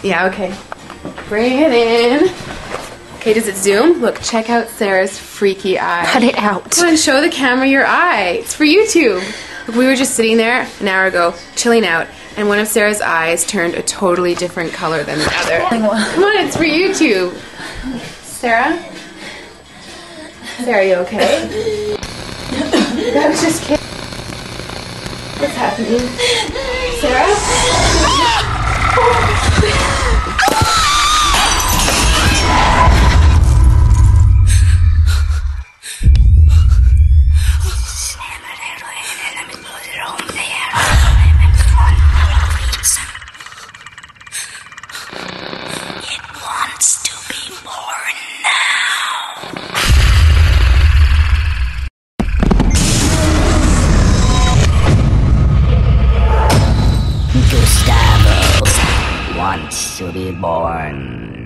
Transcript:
Yeah, okay. Bring it in. Okay, does it zoom? Look, check out Sarah's freaky eye. Cut it out. Come on, show the camera your eye. It's for YouTube. Look, we were just sitting there an hour ago, chilling out, and one of Sarah's eyes turned a totally different color than the other. Come on, it's for YouTube. Sarah? Sarah, are you okay? That was just kidding. What's happening? Sarah? Gustavo wants to be born.